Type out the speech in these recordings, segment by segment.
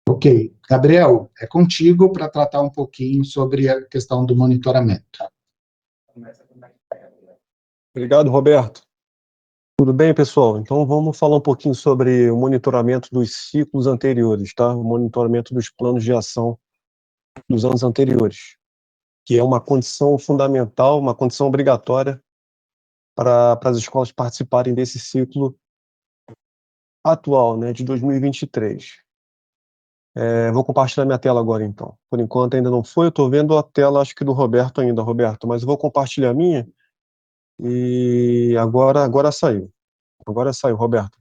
Ok. Gabriel, é contigo para tratar um pouquinho sobre a questão do monitoramento. Obrigado, Roberto. Tudo bem, pessoal? Então vamos falar um pouquinho sobre o monitoramento dos ciclos anteriores, tá? O monitoramento dos planos de ação dos anos anteriores, que é uma condição fundamental, uma condição obrigatória para as escolas participarem desse ciclo atual, né, de 2023. Vou compartilhar minha tela agora, então. Por enquanto ainda não foi, eu estou vendo a tela, acho que do Roberto ainda, Roberto, mas eu vou compartilhar a minha e agora saiu. Agora saiu, Roberto.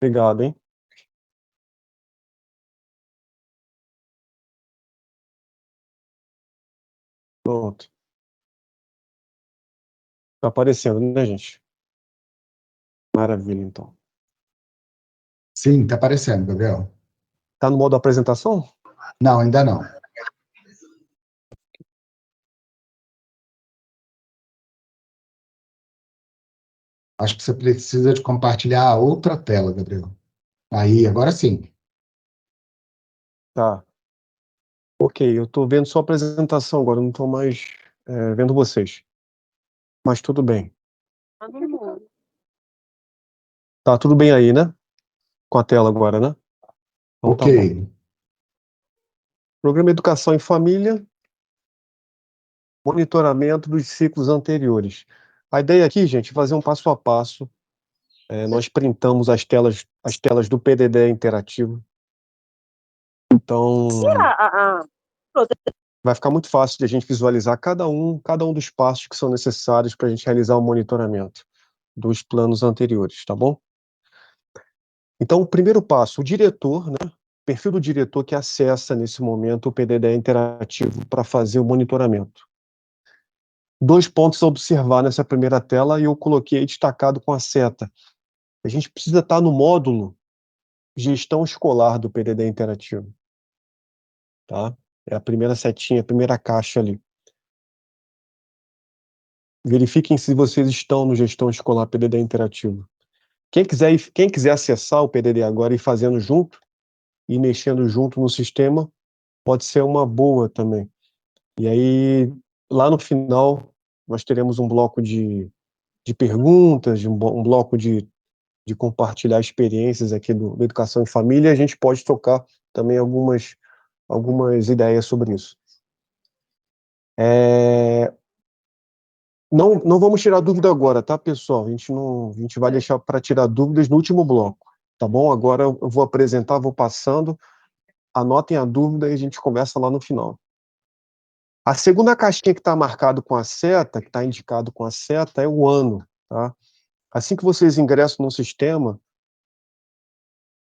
Obrigado, hein? Pronto. Tá aparecendo, né, gente? Maravilha, então. Sim, está aparecendo, Gabriel. Tá no modo apresentação? Não, ainda não. Acho que você precisa de compartilhar a outra tela, Gabriel. Aí, agora sim. Tá. Ok, eu tô vendo só a apresentação agora, não tô mais vendo vocês. Mas tudo bem. Tá tudo bem aí, né? Com a tela agora, né? Então Ok. tá bom. Programa Educação em Família, monitoramento dos ciclos anteriores. A ideia aqui, gente, é fazer um passo a passo. Nós printamos as telas do PDD interativo. Então, vai ficar muito fácil de a gente visualizar cada um dos passos que são necessários para a gente realizar o monitoramento dos planos anteriores, tá bom? Então, o primeiro passo, o diretor, né? Perfil do diretor que acessa nesse momento o PDD interativo para fazer o monitoramento. 2 pontos a observar nessa primeira tela e eu coloquei destacado com a seta. A gente precisa estar no módulo gestão escolar do PDD interativo, tá? É a primeira setinha, a primeira caixa ali. Verifiquem se vocês estão no gestão escolar PDD interativo. Quem quiser acessar o PDD agora e fazendo junto, e mexendo junto no sistema, pode ser uma boa também. E aí, lá no final, nós teremos um bloco de perguntas, um bloco de compartilhar experiências aqui do Educação em Família, e a gente pode tocar também algumas ideias sobre isso. Não vamos tirar dúvida agora, tá, pessoal? A gente vai deixar para tirar dúvidas no último bloco, tá bom? Agora eu vou apresentar, vou passando, anotem a dúvida e a gente conversa lá no final. A segunda caixinha que está marcado com a seta, que está indicado com a seta, é o ano, tá? Assim que vocês ingressam no sistema,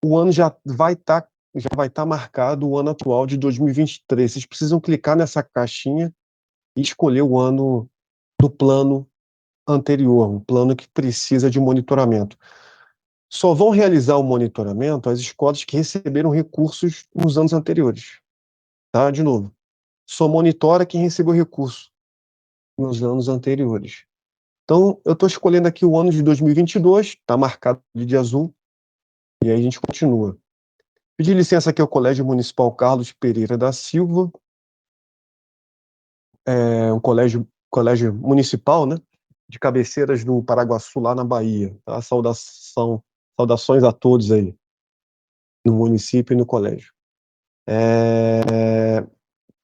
o ano já vai estar marcado o ano atual de 2023. Vocês precisam clicar nessa caixinha e escolher o ano do plano anterior, um plano que precisa de monitoramento. Só vão realizar o monitoramento as escolas que receberam recursos nos anos anteriores, tá? De novo, só monitora quem recebeu recurso nos anos anteriores. Então, eu estou escolhendo aqui o ano de 2022, está marcado de azul, e aí a gente continua. Pedir licença aqui ao Colégio Municipal Carlos Pereira da Silva, um colégio municipal, né, de Cabeceiras do Paraguaçu, lá na Bahia. Tá? Saudações a todos aí, no município e no colégio.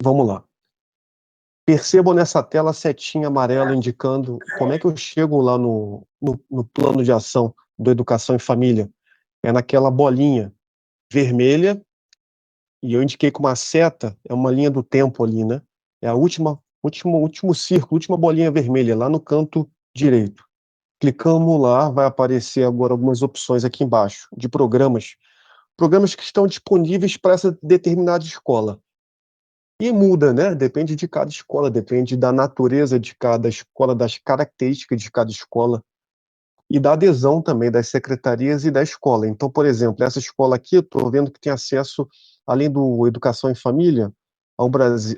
Vamos lá. Percebam nessa tela a setinha amarela indicando como é que eu chego lá no plano de ação do Educação em Família. É naquela bolinha vermelha, e eu indiquei com uma seta, é uma linha do tempo ali, né? É a último círculo, última bolinha vermelha, lá no canto direito. Clicamos lá, vai aparecer agora algumas opções aqui embaixo, de programas que estão disponíveis para essa determinada escola. E muda, né? Depende de cada escola, depende da natureza de cada escola, das características de cada escola e da adesão também das secretarias e da escola. Então, por exemplo, essa escola aqui, eu estou vendo que tem acesso, além do Educação em Família,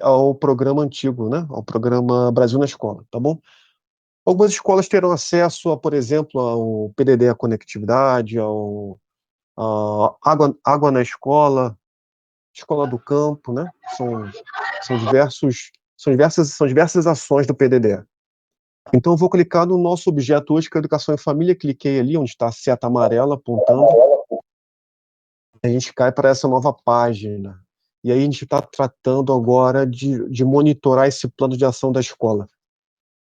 ao programa antigo, né? Ao programa Brasil na Escola, tá bom? Algumas escolas terão acesso, por exemplo, ao PDD, a conectividade, a água na escola, escola do campo, né? São diversas ações do PDD. Então, eu vou clicar no nosso objeto hoje, que é Educação e Família, cliquei ali, onde está a seta amarela apontando, a gente cai para essa nova página. E aí a gente está tratando agora de monitorar esse plano de ação da escola.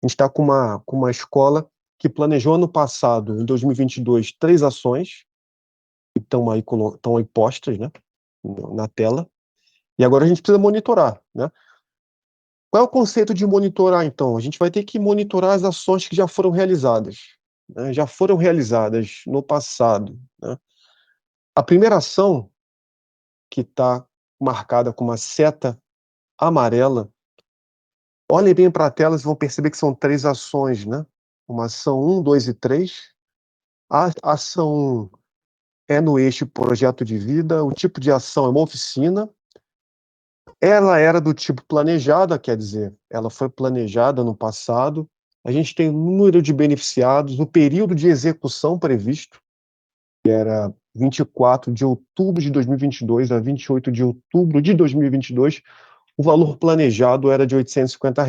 A gente está com uma escola que planejou ano passado, em 2022, 3 ações, que estão aí postas, né, na tela, e agora a gente precisa monitorar, né? Qual é o conceito de monitorar, então? A gente vai ter que monitorar as ações que já foram realizadas, né, já foram realizadas no passado, né? A primeira ação, que está marcada com uma seta amarela, olhem bem para a tela, vocês vão perceber que são 3 ações, né? Uma ação 1, 2 e 3. A ação 1 é no eixo projeto de vida, o tipo de ação é uma oficina. Ela era do tipo planejada, quer dizer, ela foi planejada no passado. A gente tem o número de beneficiados, o período de execução previsto, que era 24 de outubro de 2022 a 28 de outubro de 2022. O valor planejado era de R$ 850.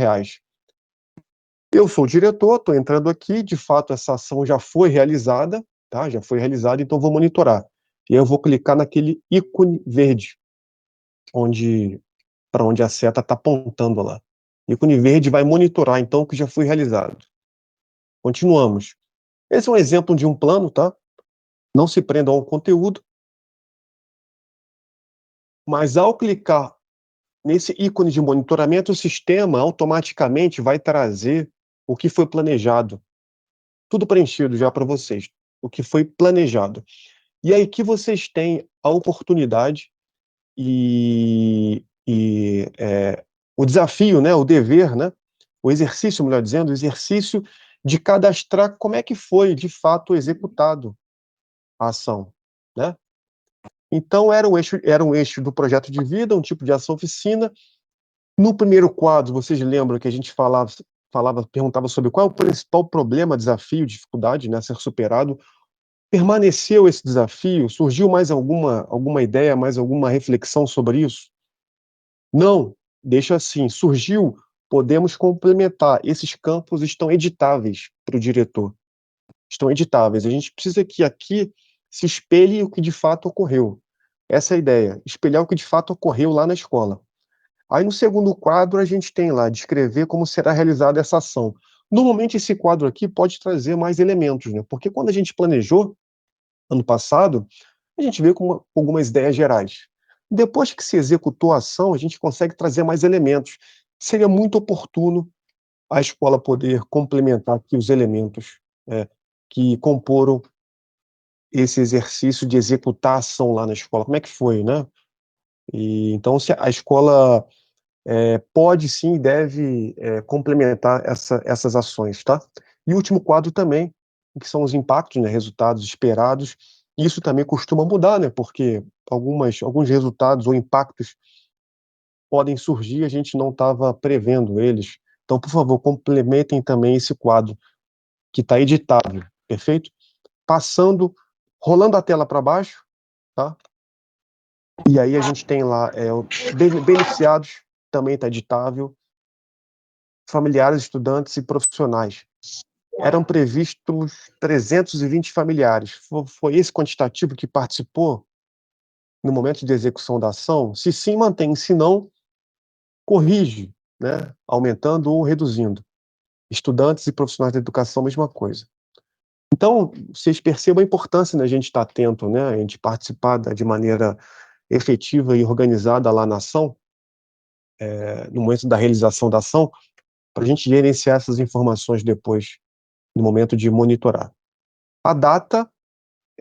Eu sou o diretor, estou entrando aqui, de fato essa ação já foi realizada, tá? Já foi realizada, então vou monitorar. E aí eu vou clicar naquele ícone verde, para onde a seta está apontando lá. O ícone verde vai monitorar, então, o que já foi realizado. Continuamos. Esse é um exemplo de um plano, tá? Não se prendam ao conteúdo, mas ao clicar nesse ícone de monitoramento, o sistema automaticamente vai trazer o que foi planejado. Tudo preenchido já para vocês, o que foi planejado. E aí que vocês têm a oportunidade o desafio, né, o dever, né, o exercício, melhor dizendo, o exercício de cadastrar como é que foi, de fato, executado a ação, né? Então, era um eixo do projeto de vida, um tipo de ação oficina. No primeiro quadro, vocês lembram que a gente perguntava sobre qual é o principal problema, desafio, dificuldade, né, a ser superado. Permaneceu esse desafio? Surgiu mais alguma ideia, mais alguma reflexão sobre isso? Não, deixa assim, surgiu, podemos complementar. Esses campos estão editáveis para o diretor. Estão editáveis. A gente precisa que aqui se espelhe o que de fato ocorreu. Essa é a ideia, espelhar o que de fato ocorreu lá na escola. Aí no segundo quadro a gente tem lá, descrever como será realizada essa ação. Normalmente esse quadro aqui pode trazer mais elementos, né? Porque quando a gente planejou, ano passado, a gente veio com algumas ideias gerais. Depois que se executou a ação, a gente consegue trazer mais elementos. Seria muito oportuno a escola poder complementar aqui os elementos que comporam esse exercício de executar a ação lá na escola. Como é que foi, né? E, então, se a escola pode sim e deve complementar essas ações, tá? E o último quadro também, que são os impactos, né, resultados esperados. Isso também costuma mudar, né, porque alguns resultados ou impactos podem surgir, a gente não estava prevendo eles. Então, por favor, complementem também esse quadro, que está editável, perfeito? Rolando a tela para baixo, tá? E aí a gente tem lá beneficiados, também está editável, familiares, estudantes e profissionais. Eram previstos 320 familiares. Foi esse quantitativo que participou no momento de execução da ação? Se sim, mantém. Se não, corrige, né? Aumentando ou reduzindo. Estudantes e profissionais da educação, mesma coisa. Então, vocês percebam a importância da gente estar atento, né? A gente participar de maneira efetiva e organizada lá na ação, no momento da realização da ação, para a gente gerenciar essas informações depois, no momento de monitorar. A data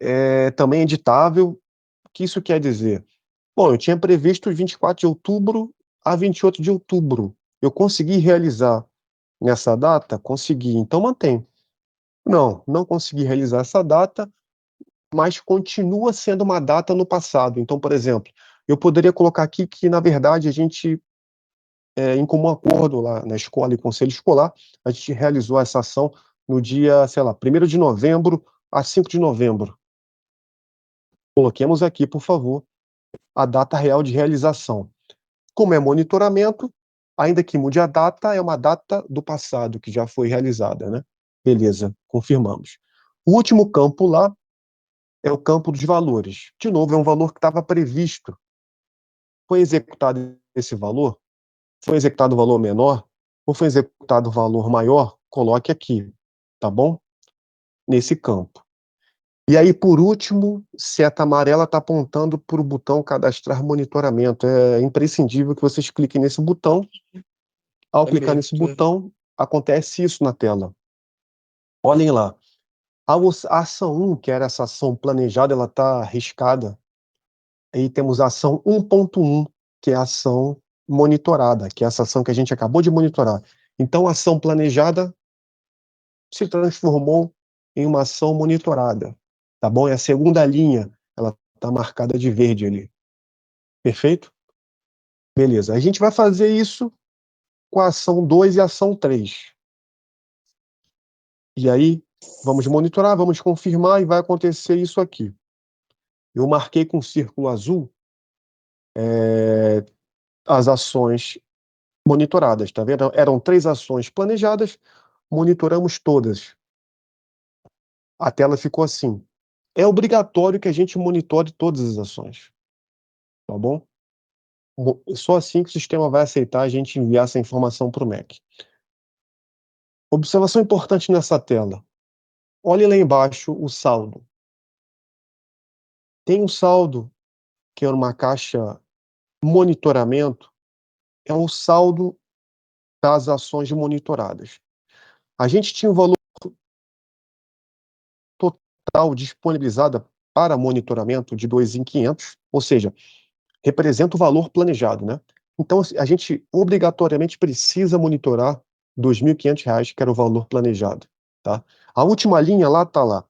é também editável. O que isso quer dizer? Bom, eu tinha previsto 24 de outubro a 28 de outubro. Eu consegui realizar nessa data? Consegui, então mantém. Não consegui realizar essa data, mas continua sendo uma data no passado. Então, por exemplo, eu poderia colocar aqui que, na verdade, a gente, em comum acordo lá na escola e conselho escolar, a gente realizou essa ação no dia, sei lá, 1º de novembro a 5 de novembro. Coloquemos aqui, por favor, a data real de realização. Como é monitoramento, ainda que mude a data, é uma data do passado que já foi realizada, né? Beleza, confirmamos. O último campo lá é o campo dos valores. De novo, é um valor que estava previsto. Foi executado esse valor? Foi executado o valor menor? Ou foi executado o valor maior? Coloque aqui, tá bom? Nesse campo. E aí, por último, seta amarela está apontando para o botão cadastrar monitoramento. É imprescindível que vocês cliquem nesse botão. Ao clicar nesse botão, acontece isso na tela. Olhem lá. A ação 1, que era essa ação planejada, ela está riscada. Aí temos a ação 1.1, que é a ação monitorada, que é essa ação que a gente acabou de monitorar. Então, a ação planejada se transformou em uma ação monitorada, tá bom? É a segunda linha, ela está marcada de verde ali. Perfeito? Beleza. A gente vai fazer isso com a ação 2 e a ação 3. E aí, vamos monitorar, vamos confirmar e vai acontecer isso aqui. Eu marquei com um círculo azul as ações monitoradas, tá vendo? Eram 3 ações planejadas, monitoramos todas. A tela ficou assim. É obrigatório que a gente monitore todas as ações, tá bom? Só assim que o sistema vai aceitar a gente enviar essa informação para o Mac. Observação importante nessa tela. Olhe lá embaixo o saldo. Tem um saldo que é uma caixa monitoramento, é o saldo das ações monitoradas. A gente tinha um valor total disponibilizado para monitoramento de 2.500, ou seja, representa o valor planejado, né? Então, a gente obrigatoriamente precisa monitorar R$ 2.500, que era o valor planejado, tá? A última linha lá está lá.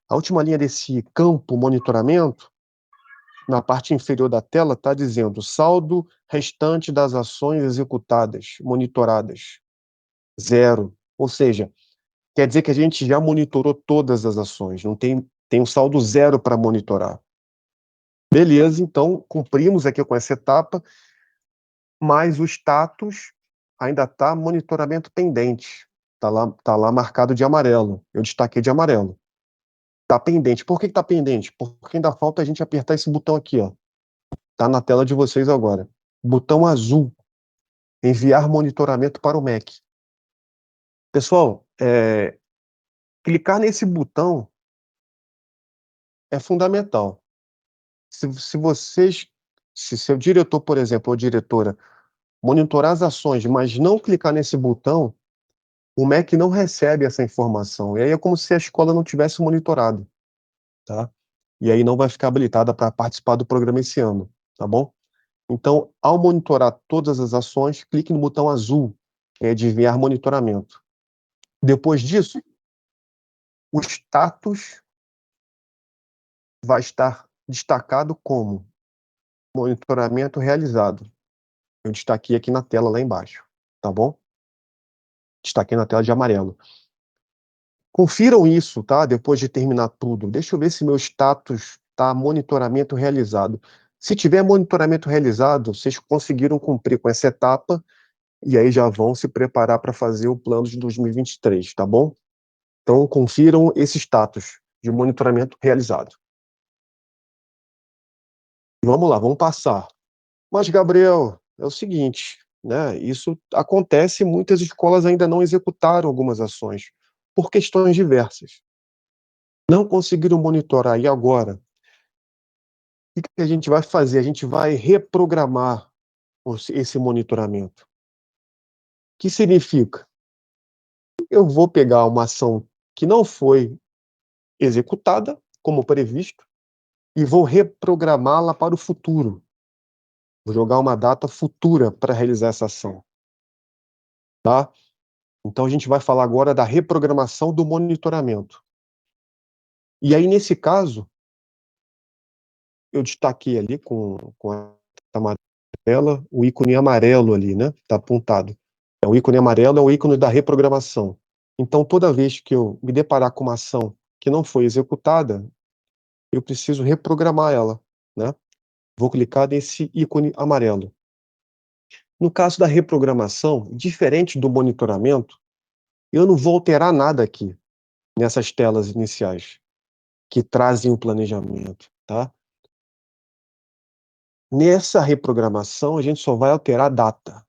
A última linha desse campo monitoramento, na parte inferior da tela, está dizendo saldo restante das ações executadas, monitoradas, zero. Ou seja, quer dizer que a gente já monitorou todas as ações, não tem um saldo zero para monitorar. Beleza, então cumprimos aqui com essa etapa, mas o status ainda está monitoramento pendente. Tá lá marcado de amarelo. Eu destaquei de amarelo. Tá pendente. Por que está pendente? Porque ainda falta a gente apertar esse botão aqui, ó. Tá na tela de vocês agora. Botão azul. Enviar monitoramento para o Mac. Pessoal, clicar nesse botão é fundamental. Se vocês, se seu diretor, por exemplo, ou diretora, monitorar as ações, mas não clicar nesse botão, o Mac não recebe essa informação. E aí é como se a escola não tivesse monitorado, tá? E aí não vai ficar habilitada para participar do programa esse ano, tá bom? Então, ao monitorar todas as ações, clique no botão azul, que é de enviar monitoramento. Depois disso, o status vai estar destacado como monitoramento realizado. Eu destaquei aqui na tela lá embaixo, tá bom? Destaquei na tela de amarelo. Confiram isso, tá? Depois de terminar tudo. Deixa eu ver se meu status tá monitoramento realizado. Se tiver monitoramento realizado, vocês conseguiram cumprir com essa etapa e aí já vão se preparar para fazer o plano de 2023, tá bom? Então, confiram esse status de monitoramento realizado. Vamos lá, vamos passar. Mas, Gabriel, é o seguinte, né? Isso acontece, muitas escolas ainda não executaram algumas ações, por questões diversas. Não conseguiram monitorar, e agora? O que a gente vai fazer? A gente vai reprogramar esse monitoramento. O que significa? Eu vou pegar uma ação que não foi executada, como previsto, e vou reprogramá-la para o futuro. Vou jogar uma data futura para realizar essa ação, tá? Então a gente vai falar agora da reprogramação do monitoramento. E aí, nesse caso, eu destaquei ali com a amarela, o ícone amarelo ali, né? Está apontado. O ícone amarelo é o ícone da reprogramação. Então, toda vez que eu me deparar com uma ação que não foi executada, eu preciso reprogramar ela, né? Vou clicar nesse ícone amarelo. No caso da reprogramação, diferente do monitoramento, eu não vou alterar nada aqui nessas telas iniciais que trazem o planejamento, tá? Nessa reprogramação, a gente só vai alterar a data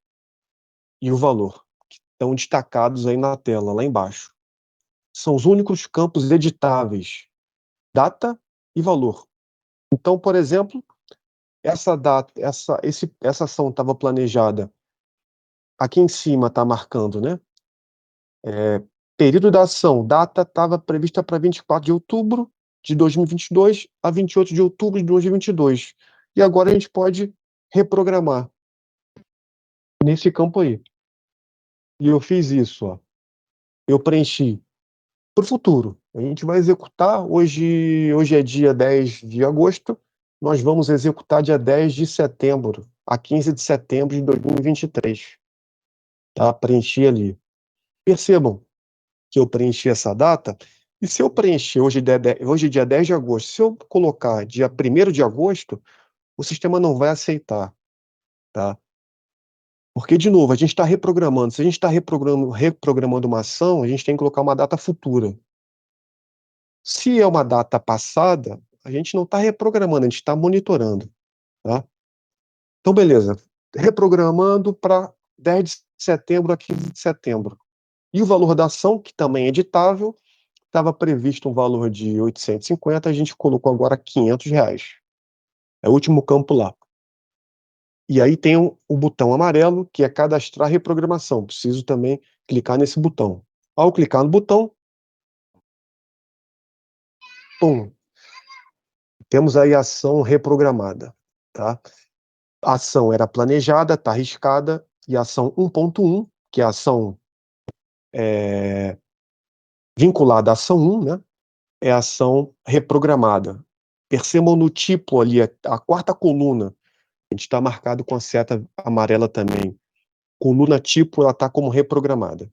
e o valor, que estão destacados aí na tela, lá embaixo. São os únicos campos editáveis, data e valor. Então, por exemplo, essa data, essa ação estava planejada, aqui em cima está marcando, né? Período da ação, data estava prevista para 24 de outubro de 2022 a 28 de outubro de 2022. E agora a gente pode reprogramar nesse campo aí. E eu fiz isso, ó. Eu preenchi para o futuro. A gente vai executar, hoje é dia 10 de agosto, nós vamos executar dia 10 de setembro, a 15 de setembro de 2023. Tá? Preenchi ali. Percebam que eu preenchi essa data, e se eu preencher hoje é dia 10 de agosto, se eu colocar dia 1º de agosto, o sistema não vai aceitar, tá? Porque, de novo, a gente está reprogramando. Se a gente está reprogramando uma ação, a gente tem que colocar uma data futura. Se é uma data passada, a gente não está reprogramando, a gente está monitorando, tá? Então, beleza. Reprogramando para 10 de setembro a 15 de setembro. E o valor da ação, que também é editável, estava previsto um valor de 850, a gente colocou agora R$ 500. É o último campo lá. E aí tem o botão amarelo, que é cadastrar reprogramação. Preciso também clicar nesse botão. Ao clicar no botão, pum, temos aí a ação reprogramada, tá? A ação era planejada, está arriscada, e a ação 1.1, que é a ação vinculada à ação 1, né? É a ação reprogramada. Percebam no tipo ali, a quarta coluna, a gente está marcado com a seta amarela também. Coluna tipo, ela está como reprogramada.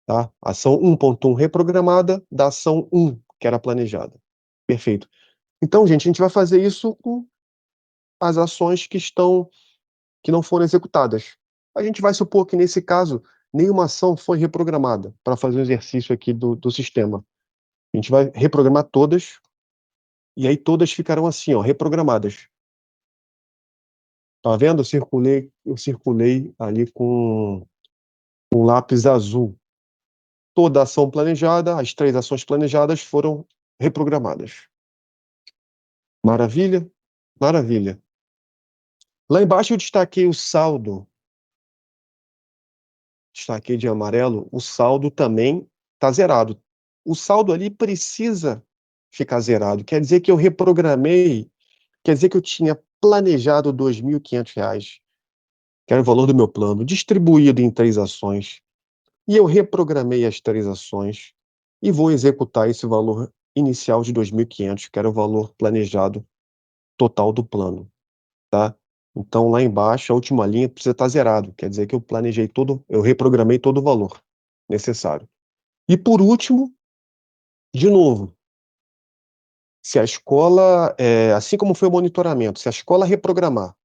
Tá? Ação 1.1 reprogramada da ação 1, que era planejada. Perfeito. Então, gente, a gente vai fazer isso com as ações que não foram executadas. A gente vai supor que, nesse caso, nenhuma ação foi reprogramada para fazer o exercício aqui do sistema. A gente vai reprogramar todas, e aí todas ficarão assim, ó, reprogramadas. Tá vendo? Eu circulei ali com um lápis azul. Toda ação planejada, as 3 ações planejadas foram reprogramadas. Maravilha? Maravilha. Lá embaixo eu destaquei o saldo, destaquei de amarelo, o saldo também está zerado. O saldo ali precisa ficar zerado. Quer dizer que eu reprogramei, quer dizer que eu tinha planejado R$ 2.500, que era o valor do meu plano, distribuído em 3 ações. E eu reprogramei as 3 ações e vou executar esse valor inicial de 2.500, que era o valor planejado total do plano, tá? Então, lá embaixo, a última linha precisa estar zerado, quer dizer que eu reprogramei todo o valor necessário. E por último, de novo, se a escola, assim como foi o monitoramento, se a escola reprogramar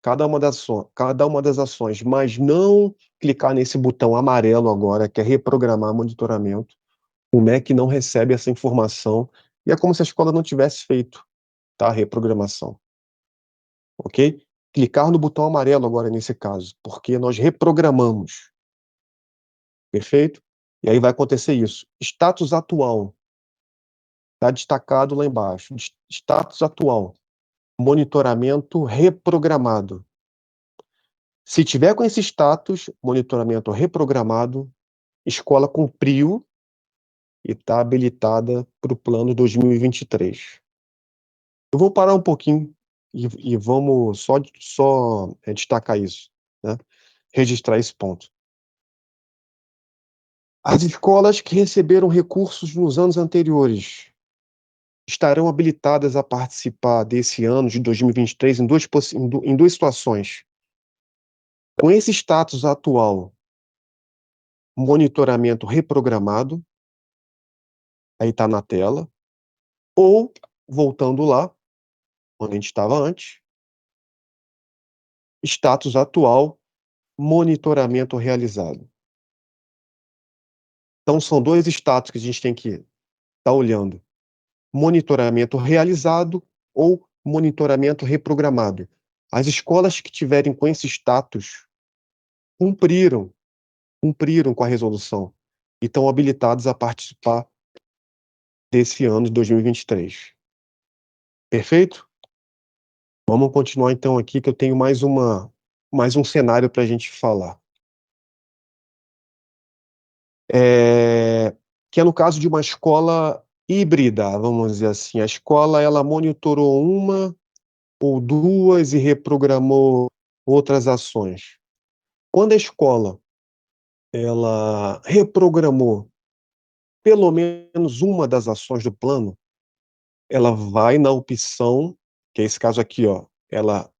cada uma das ações, mas não clicar nesse botão amarelo agora, que é reprogramar monitoramento, o MEC não recebe essa informação e é como se a escola não tivesse feito, tá, a reprogramação, ok? Clicar no botão amarelo agora nesse caso, porque nós reprogramamos, perfeito? E aí vai acontecer isso. Status atual, está destacado lá embaixo. Status atual, monitoramento reprogramado. Se tiver com esse status, monitoramento reprogramado, escola cumpriu e está habilitada para o plano 2023. Eu vou parar um pouquinho e vamos só destacar isso, né? Registrar esse ponto. As escolas que receberam recursos nos anos anteriores estarão habilitadas a participar desse ano de 2023 em duas situações. Com esse status atual, monitoramento reprogramado, aí está na tela, ou, voltando lá, onde a gente estava antes, status atual, monitoramento realizado. Então, são dois status que a gente tem que estar olhando: monitoramento realizado ou monitoramento reprogramado. As escolas que tiverem com esse status cumpriram, cumpriram com a resolução e estão habilitados a participar desse ano de 2023. Perfeito? Vamos continuar então aqui, que eu tenho mais um cenário para a gente falar. Que é no caso de uma escola híbrida, vamos dizer assim. A escola, ela monitorou uma ou duas e reprogramou outras ações. Quando a escola, ela reprogramou pelo menos uma das ações do plano, ela vai na opção, que é esse caso aqui, ó, ela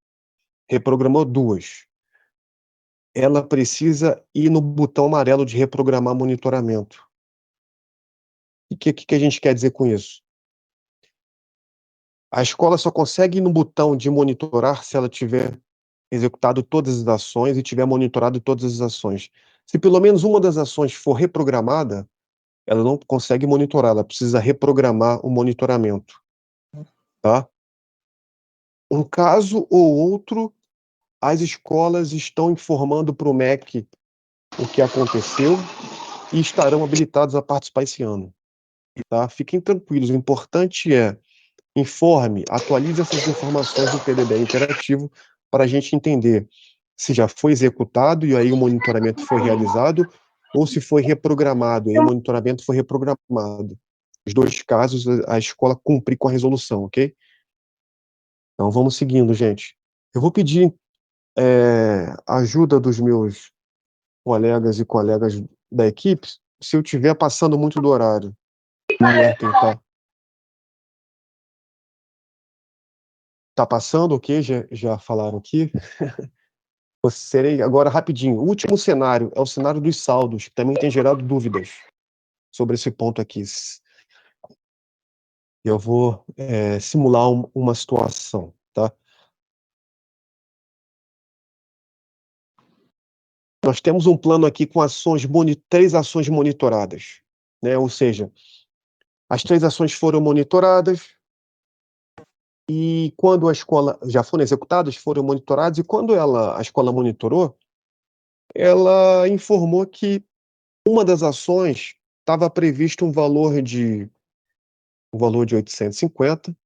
reprogramou duas. Ela precisa ir no botão amarelo de reprogramar monitoramento. E o que a gente quer dizer com isso? A escola só consegue ir no botão de monitorar se ela tiver executado todas as ações e tiver monitorado todas as ações. Se pelo menos uma das ações for reprogramada, ela não consegue monitorar, ela precisa reprogramar o monitoramento, tá? Um caso ou outro, as escolas estão informando para o MEC o que aconteceu e estarão habilitados a participar esse ano, tá? Fiquem tranquilos, o importante é: informe, atualize essas informações do PDD interativo para a gente entender se já foi executado e aí o monitoramento foi realizado, ou se foi reprogramado e aí o monitoramento foi reprogramado. Nos dois casos, a escola cumpre com a resolução, ok? Então vamos seguindo, gente. Eu vou pedir ajuda dos meus colegas e colegas da equipe se eu estiver passando muito do horário. Me alertem, tá? Tá passando, ok? Já falaram aqui. Serei agora rapidinho. O último cenário é o cenário dos saldos, que também tem gerado dúvidas sobre esse ponto aqui. Eu vou simular uma situação, tá? Nós temos um plano aqui com três ações monitoradas, né? Ou seja, as três ações foram monitoradas e quando a escola já foram executadas, foram monitoradas e quando a escola monitorou, ela informou que uma das ações estava previsto um valor de 850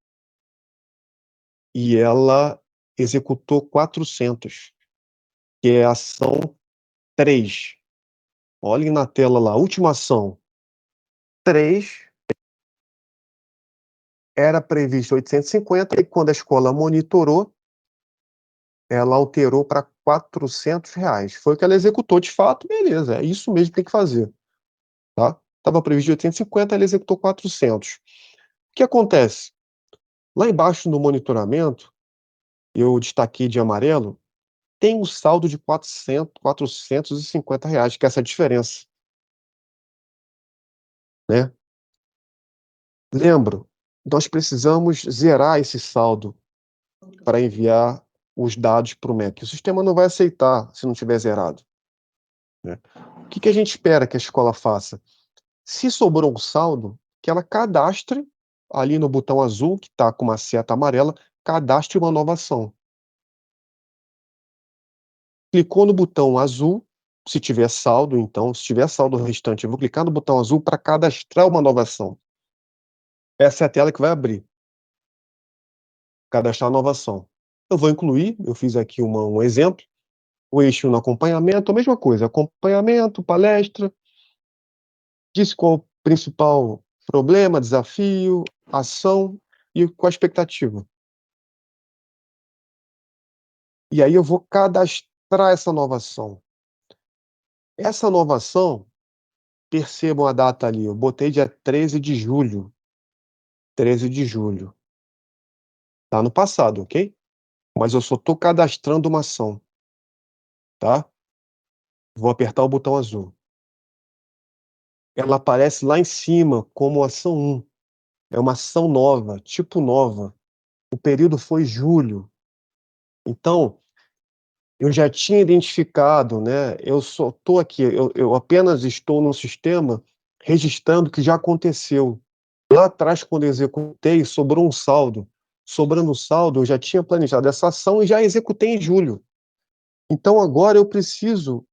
e ela executou 400, que é a ação 3. Olhem na tela lá, última ação 3, era previsto 850 e quando a escola monitorou, ela alterou para R$ 400. Foi o que ela executou de fato, beleza, é isso mesmo que tem que fazer, tá? Estava previsto 850, ela executou 400. O que acontece? Lá embaixo no monitoramento, eu destaquei de amarelo, tem um saldo de R$ 450, que é essa diferença, né? Lembro, nós precisamos zerar esse saldo para enviar os dados para o MEC. O sistema não vai aceitar se não tiver zerado, né? O que a gente espera que a escola faça? Se sobrou um saldo, que ela cadastre ali no botão azul, que está com uma seta amarela, cadastre uma nova ação. Clicou no botão azul, se tiver saldo, então, se tiver saldo restante, eu vou clicar no botão azul para cadastrar uma nova ação. Essa é a tela que vai abrir. Cadastrar nova ação. Eu vou incluir, eu fiz aqui um exemplo, o eixo no acompanhamento, a mesma coisa, acompanhamento, palestra, disse qual o principal problema, desafio, ação e qual a expectativa. E aí eu vou cadastrar essa nova ação. Essa nova ação, percebam a data ali, eu botei dia 13 de julho. 13 de julho. Tá no passado, ok? Mas eu só estou cadastrando uma ação, tá? Vou apertar o botão azul. Ela aparece lá em cima como ação 1. É uma ação nova, tipo nova. O período foi julho. Então, eu já tinha identificado, né? Eu só estou aqui, eu apenas estou no sistema registrando o que já aconteceu. Lá atrás, quando eu executei, sobrou um saldo. Sobrando o saldo, eu já tinha planejado essa ação e já executei em julho. Então agora eu preciso,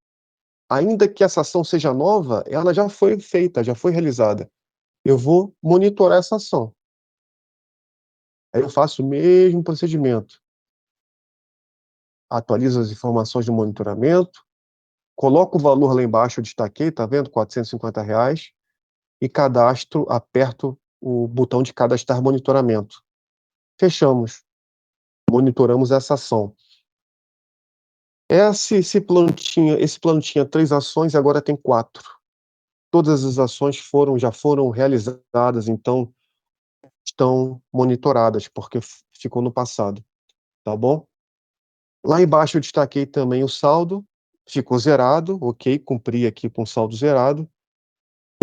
ainda que essa ação seja nova, ela já foi feita, já foi realizada. Eu vou monitorar essa ação. Aí eu faço o mesmo procedimento. Atualizo as informações de monitoramento, coloco o valor lá embaixo, eu destaquei, tá vendo? R$ 450, e cadastro, aperto o botão de cadastrar monitoramento. Fechamos. Monitoramos essa ação. Esse plano tinha 3 ações, agora tem 4. Todas as ações já foram realizadas, então estão monitoradas, porque ficou no passado, tá bom? Lá embaixo eu destaquei também o saldo, ficou zerado, ok, cumpri aqui com saldo zerado,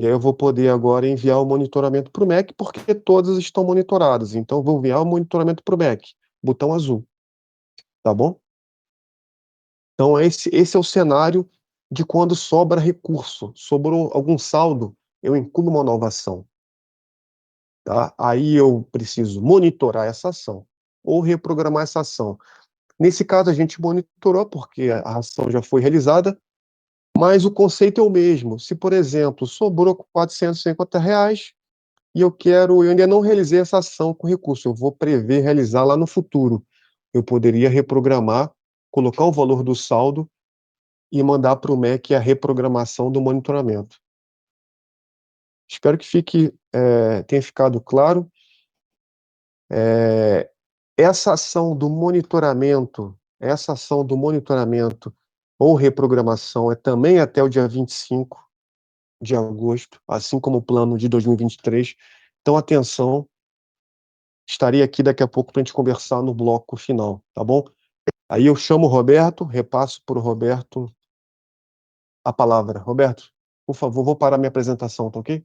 e aí eu vou poder agora enviar o monitoramento para o MEC, porque todas estão monitoradas, então eu vou enviar o monitoramento para o MEC, botão azul, tá bom? Então esse é o cenário de quando sobra recurso, sobrou algum saldo, eu incluo uma nova ação, tá? Aí eu preciso monitorar essa ação, ou reprogramar essa ação. Nesse caso a gente monitorou, porque a ação já foi realizada, mas o conceito é o mesmo. Se, por exemplo, sobrou R$ 450 e eu ainda não realizei essa ação com recurso, eu vou prever realizar lá no futuro. Eu poderia reprogramar, colocar o valor do saldo e mandar para o MEC a reprogramação do monitoramento. Espero que tenha ficado claro. Essa ação do monitoramento ou reprogramação é também até o dia 25 de agosto, assim como o plano de 2023. Então, atenção, estarei aqui daqui a pouco para a gente conversar no bloco final, tá bom? Aí eu chamo o Roberto, repasso para o Roberto a palavra. Roberto, por favor, vou parar minha apresentação, tá ok?